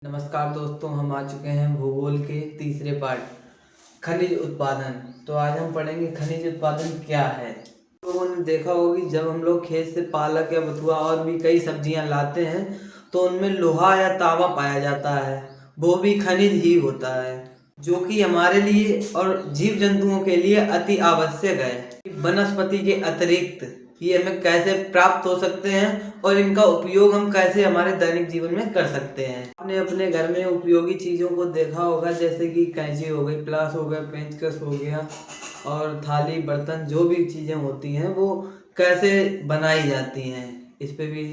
नमस्कार दोस्तों, हम आ चुके हैं भूगोल के तीसरे पार्ट खनिज उत्पादन। तो आज हम पढ़ेंगे खनिज उत्पादन क्या है। लोगों ने देखा होगा कि जब हम लोग खेत से पालक या बथुआ और भी कई सब्जियां लाते हैं तो उनमें लोहा या तांबा पाया जाता है। वो भी खनिज ही होता है जो कि हमारे लिए और जीव जंतुओं के लिए अति आवश्यक है। वनस्पति के अतिरिक्त ये हमें कैसे प्राप्त हो सकते हैं और इनका उपयोग हम कैसे हमारे दैनिक जीवन में कर सकते हैं। आपने अपने घर में उपयोगी चीज़ों को देखा होगा, जैसे कि कैंची हो गई, प्लास हो गया, पेंचकस हो गया और थाली बर्तन, जो भी चीज़ें होती हैं वो कैसे बनाई जाती हैं, इस पे भी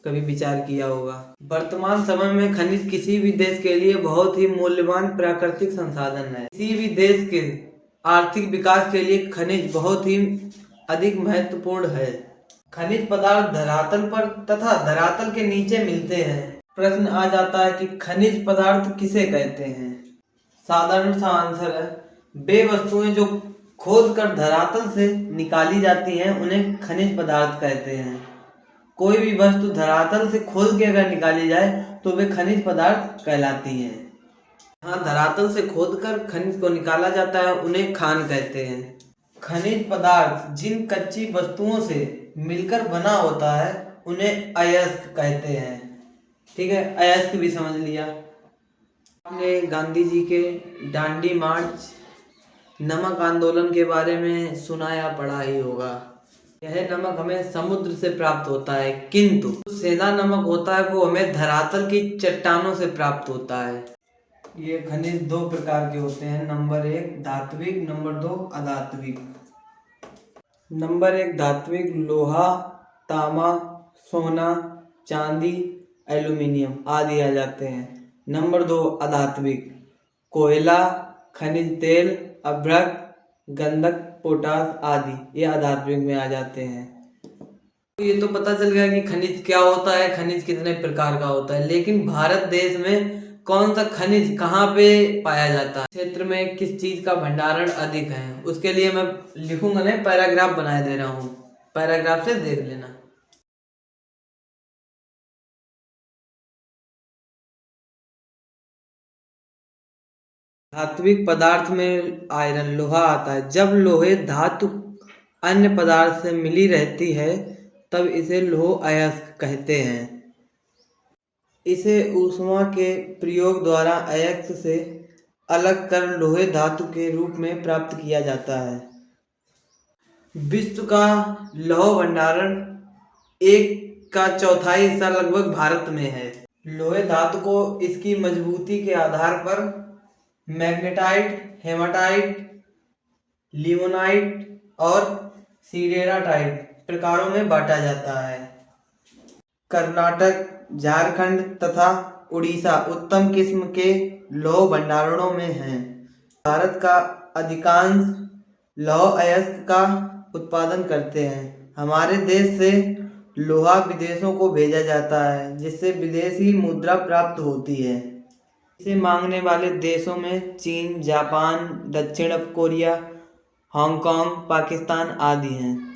कभी विचार किया होगा। वर्तमान समय में खनिज किसी भी देश के लिए बहुत ही मूल्यवान प्राकृतिक संसाधन है। किसी भी देश के आर्थिक विकास के लिए खनिज बहुत ही अधिक महत्वपूर्ण है। खनिज पदार्थ धरातल पर तथा धरातल के नीचे मिलते हैं। प्रश्न आ जाता है कि खनिज पदार्थ किसे कहते हैं। साधारण सा आंसर है, वे वस्तुएं जो खोद कर धरातल से निकाली जाती हैं उन्हें खनिज पदार्थ कहते हैं। कोई भी वस्तु धरातल से खोद के अगर निकाली जाए तो वे खनिज पदार्थ कहलाती हैं। हाँ, धरातल से खोदकर खनिज को निकाला जाता है उन्हें खान कहते हैं। खनिज पदार्थ जिन कच्ची वस्तुओं से मिलकर बना होता है उन्हें अयस्क कहते हैं। ठीक है, अयस्क भी समझ लिया। आपने गांधी जी के दांडी मार्च, नमक आंदोलन के बारे में सुना या पढ़ा ही होगा। यह नमक हमें समुद्र से प्राप्त होता है, किंतु सेंधा नमक होता है वो हमें धरातल की चट्टानों से प्राप्त होता है। ये खनिज दो प्रकार के होते हैं, नंबर 1 धात्विक, नंबर 2 अधात्विक। नंबर 1 धात्विक लोहा, तांबा, सोना, चांदी, एल्यूमिनियम आदि आ जाते हैं। नंबर 2 अधात्विक कोयला, खनिज तेल, अभ्रक, गंधक, पोटास आदि ये अधात्विक में आ जाते हैं। तो ये तो पता चल गया कि खनिज क्या होता है, खनिज कितने प्रकार का होता है, लेकिन भारत देश में कौन सा खनिज कहाँ पे पाया जाता है, क्षेत्र में किस चीज का भंडारण अधिक है, उसके लिए मैं लिखूंगा नहीं, पैराग्राफ बनाए दे रहा हूँ, पैराग्राफ से देख लेना। धात्विक पदार्थ में आयरन लोहा आता है। जब लोहे धातु अन्य पदार्थ से मिली रहती है तब इसे लोह अयस्क कहते हैं। इसे ऊष्मा के प्रयोग द्वारा अयस्क से अलग कर लोहे धातु के रूप में प्राप्त किया जाता है। विश्व का लौह भंडारण 1/4 हिस्सा लगभग भारत में है। लोहे धातु को इसकी मजबूती के आधार पर मैग्नेटाइट, हेमाटाइट, लिमोनाइट और सीडेराटाइट प्रकारों में बांटा जाता है। कर्नाटक, झारखंड तथा उड़ीसा उत्तम किस्म के लौह भंडारणों में हैं। भारत का अधिकांश लौह अयस्क का उत्पादन करते हैं। हमारे देश से लोहा विदेशों को भेजा जाता है जिससे विदेशी मुद्रा प्राप्त होती है। इसे मांगने वाले देशों में चीन, जापान, दक्षिण कोरिया, हांगकांग, पाकिस्तान आदि हैं।